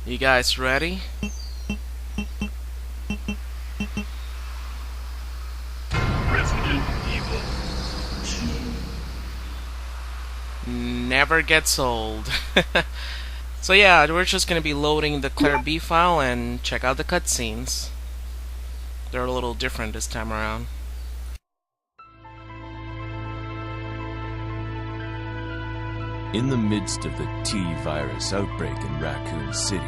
You guys ready? Resident Evil 2. Never gets old. So yeah, we're just gonna be loading the Claire B file and check out the cutscenes. They're a little different this time around. In the midst of the T-virus outbreak in Raccoon City,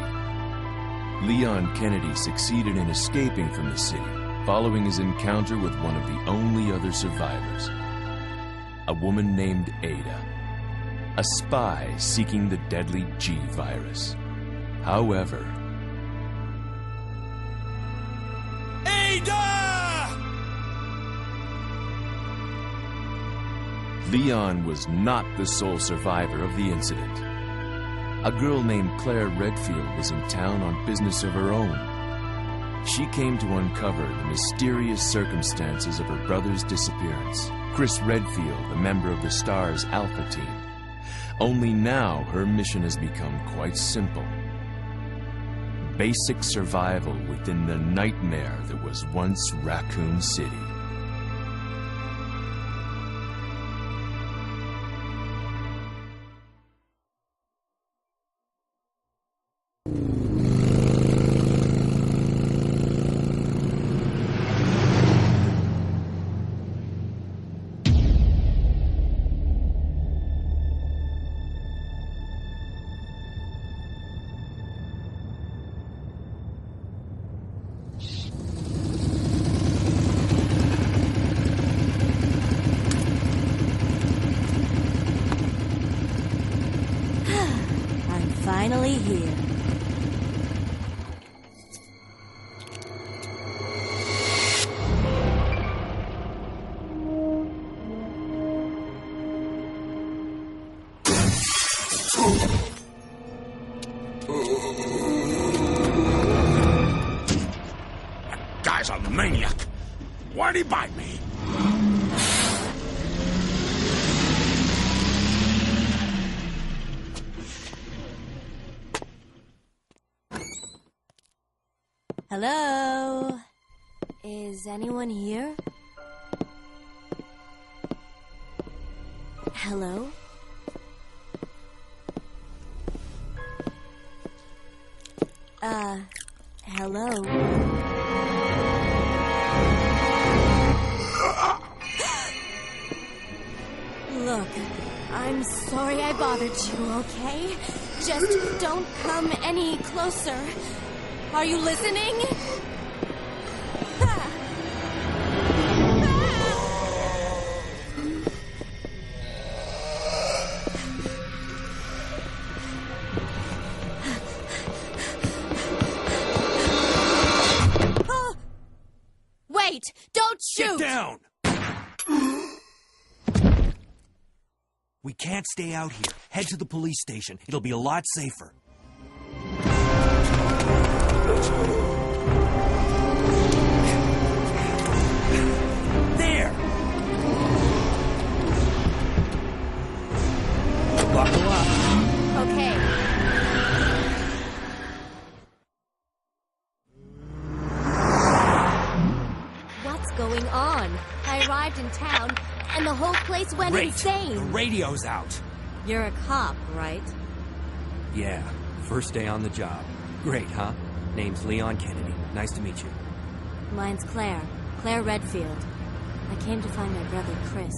Leon Kennedy succeeded in escaping from the city following his encounter with one of the only other survivors, a woman named Ada, a spy seeking the deadly G-virus. However, Leon was not the sole survivor of the incident. A girl named Claire Redfield was in town on business of her own. She came to uncover the mysterious circumstances of her brother's disappearance. Chris Redfield, a member of the STARS Alpha team. Only now her mission has become quite simple. Basic survival within the nightmare that was once Raccoon City. Finally here. That guy's a maniac. Why'd he bite me? Hello? Is anyone here? Hello? Hello? Look, I'm sorry I bothered you, okay? Just don't come any closer. Are you listening? Wait! Don't shoot! Get down! We can't stay out here. Head to the police station. It'll be a lot safer. There! Buckle up. Okay. What's going on? I arrived in town, and the whole place went Great. insane. The radio's out. You're a cop, right? Yeah, first day on the job. Great, huh? Name's Leon Kennedy. Nice to meet you. Mine's Claire. Claire Redfield. I came to find my brother, Chris.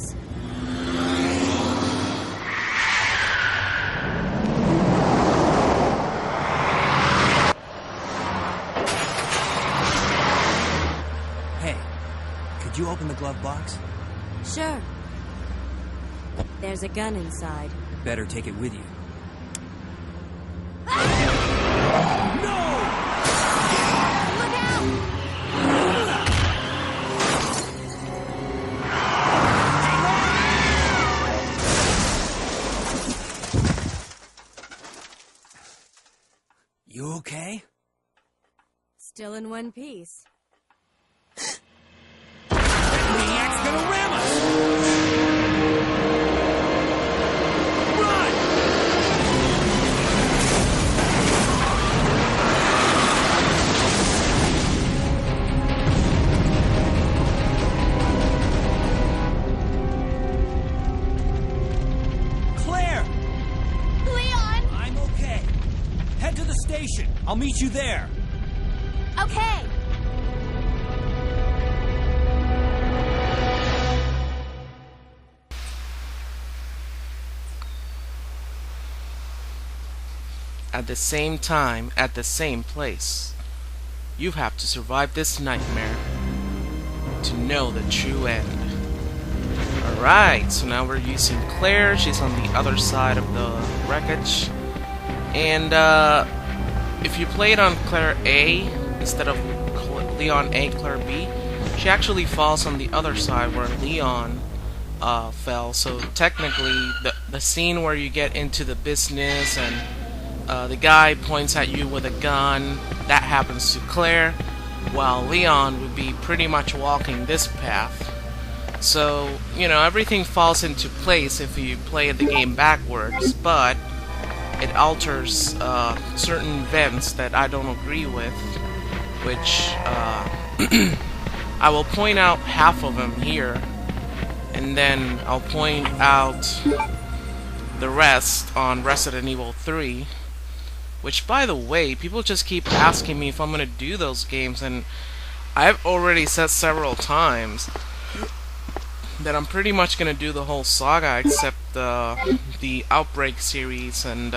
Hey, could you open the glove box? Sure. There's a gun inside. Better take it with you. Look out! You okay? Still in one piece. Maniac's gonna ram us! Run! station. I'll meet you there. Okay. At the same time, at the same place. You have to survive this nightmare to know the true end. Alright, so now we're using Claire. She's on the other side of the wreckage. And if you played on Claire A instead of Leon A, Claire B, she actually falls on the other side where Leon fell. So technically, the scene where you get into the business and the guy points at you with a gun, that happens to Claire, while Leon would be pretty much walking this path. So, you know, everything falls into place if you play the game backwards, but it alters certain events that I don't agree with, which I will point out half of them here, and then I'll point out the rest on Resident Evil 3. Which, by the way, people just keep asking me if I'm gonna do those games, and I've already said several times that I'm pretty much gonna do the whole saga except the Outbreak series, and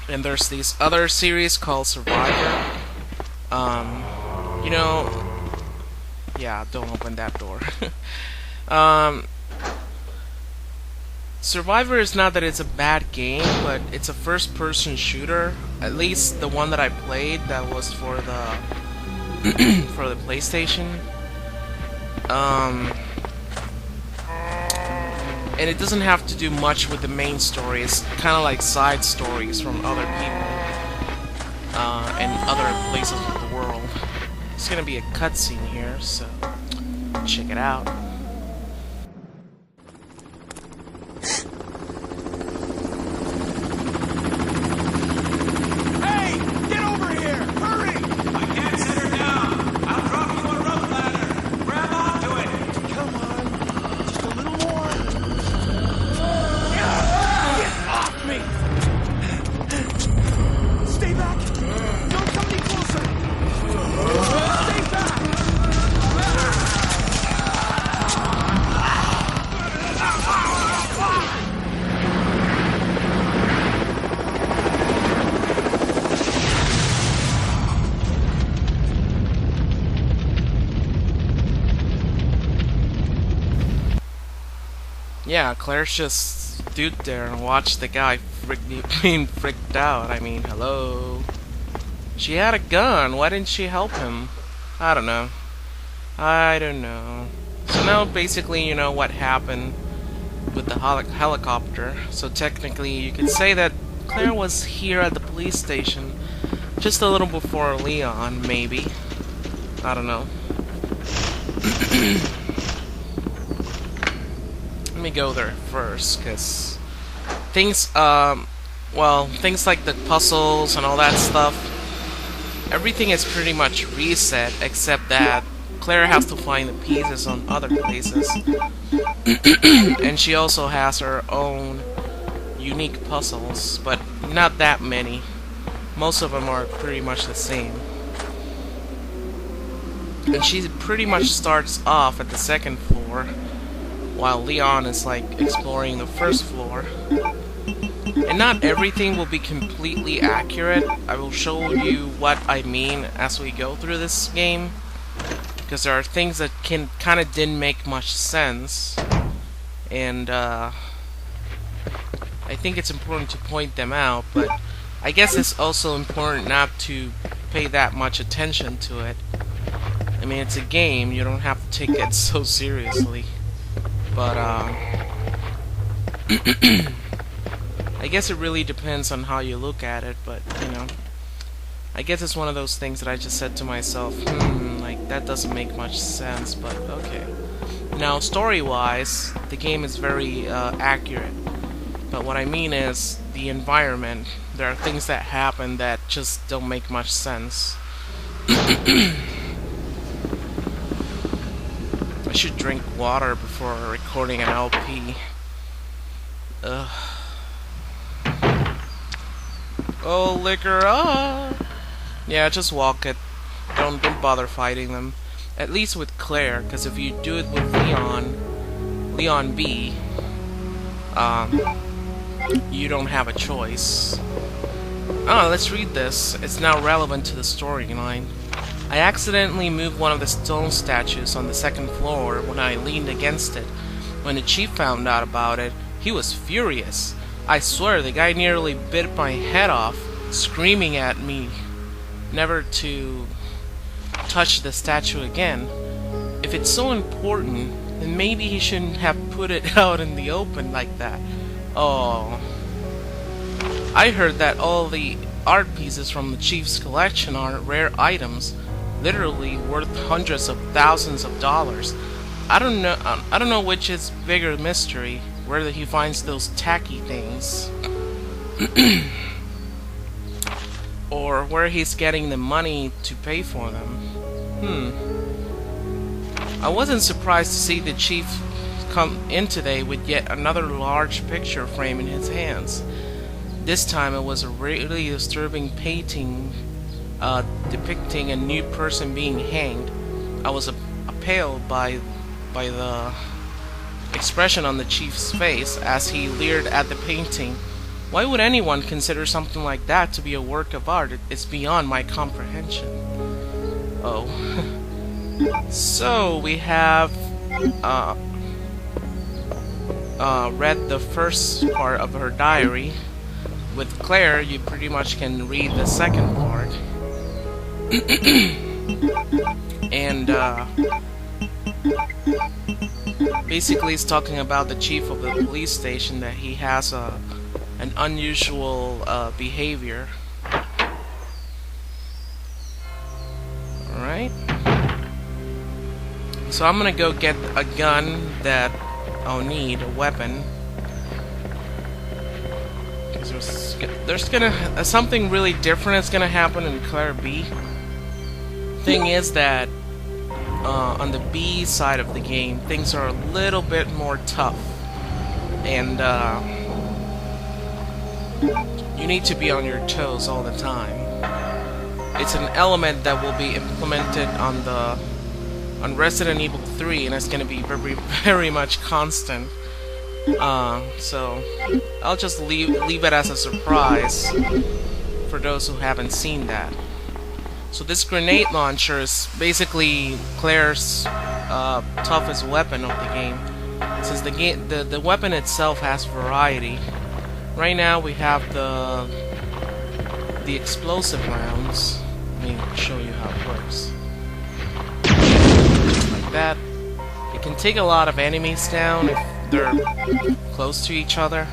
there's this other series called Survivor. You know, yeah, don't open that door. Survivor is not that it's a bad game, but it's a first-person shooter. At least the one that I played, that was for the for the PlayStation. And it doesn't have to do much with the main story. It's kind of like side stories from other people and other places of the world. It's gonna be a cutscene here, so check it out. Yeah, Claire's just stood there and watched the guy being freaked out. I mean, hello. She had a gun. Why didn't she help him? I don't know. I don't know. So now, basically, you know what happened with the helicopter. So technically, you could say that Claire was here at the police station just a little before Leon, maybe. I don't know. Let me go there first, because things, things like the puzzles and all that stuff, everything is pretty much reset, except that Claire has to find the pieces on other places. And she also has her own unique puzzles, but not that many. Most of them are pretty much the same. And she pretty much starts off at the second floor, while Leon is like exploring the first floor. And not everything will be completely accurate. I will show you what I mean as we go through this game, because there are things that kind of didn't make much sense, and I think it's important to point them out, but I guess it's also important not to pay that much attention to it. I mean, it's a game, you don't have to take it so seriously. But, I guess it really depends on how you look at it, but, you know, I guess it's one of those things that I just said to myself, like, that doesn't make much sense, but okay. Now, story-wise, the game is very accurate, but what I mean is, the environment, there are things that happen that just don't make much sense. I should drink water before recording an LP. Oh, liquor up! Yeah, just walk it. Don't bother fighting them. At least with Claire, because if you do it with Leon B, you don't have a choice. Oh, let's read this. It's now relevant to the storyline. I accidentally moved one of the stone statues on the second floor when I leaned against it. When the chief found out about it, he was furious. I swear the guy nearly bit my head off, screaming at me never to touch the statue again. If it's so important, then maybe he shouldn't have put it out in the open like that. Oh. I heard that all the art pieces from the chief's collection are rare items, literally worth hundreds of thousands of dollars. I don't know which is bigger mystery, whether he finds those tacky things or where he's getting the money to pay for them. I wasn't surprised to see the chief come in today with yet another large picture frame in his hands. This time it was a really disturbing painting depicting a new person being hanged. I was appalled by the expression on the chief's face as he leered at the painting. Why would anyone consider something like that to be a work of art? It's beyond my comprehension. Oh. So we have read the first part of her diary. With Claire, you pretty much can read the second part. And basically it's talking about the chief of the police station, that he has an unusual behavior. Alright. So I'm gonna go get a gun that I'll need, a weapon. There's gonna something really different is gonna happen in Claire B. Thing is that on the B side of the game, things are a little bit more tough, and you need to be on your toes all the time. It's an element that will be implemented on Resident Evil 3, and it's gonna be very, very much constant. So I'll just leave it as a surprise for those who haven't seen that. So this grenade launcher is basically Claire's toughest weapon of the game, since the weapon itself has variety. Right now we have the explosive rounds. Let me show you how it works. Just like that. It can take a lot of enemies down if they're close to each other.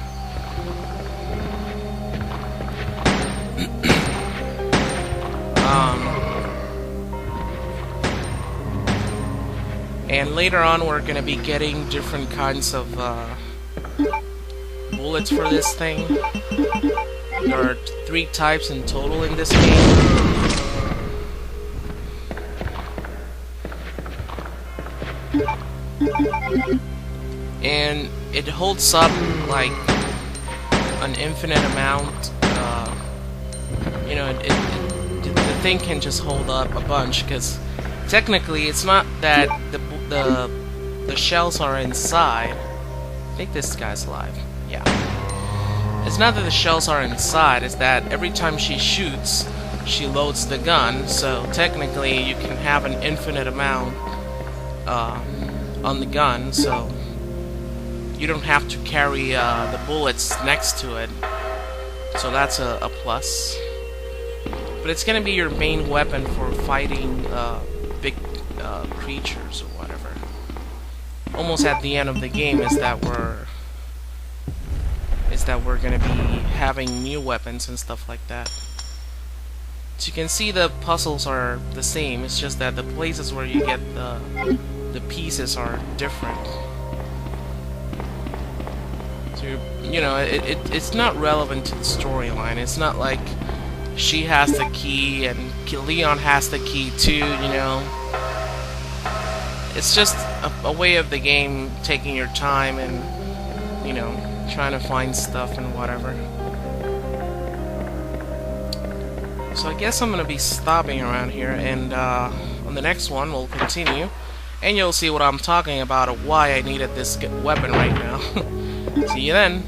And later on we're gonna be getting different kinds of bullets for this thing. There are 3 types in total in this game. And it holds up like an infinite amount. You know, the thing can just hold up a bunch, because technically it's not that the shells are inside. I think this guy's alive. Yeah. It's not that the shells are inside, it's that every time she shoots, she loads the gun, so technically you can have an infinite amount on the gun, so you don't have to carry the bullets next to it. So that's a plus. But it's gonna be your main weapon for fighting big creatures or whatever. Almost at the end of the game is that we're gonna be having new weapons and stuff like that. So you can see the puzzles are the same. It's just that the places where you get the pieces are different. So you know, it's not relevant to the storyline. It's not like she has the key and Leon has the key too, you know. It's just a way of the game taking your time and, you know, trying to find stuff and whatever. So I guess I'm gonna be stopping around here, and on the next one we'll continue, and you'll see what I'm talking about of why I needed this weapon right now. See you then.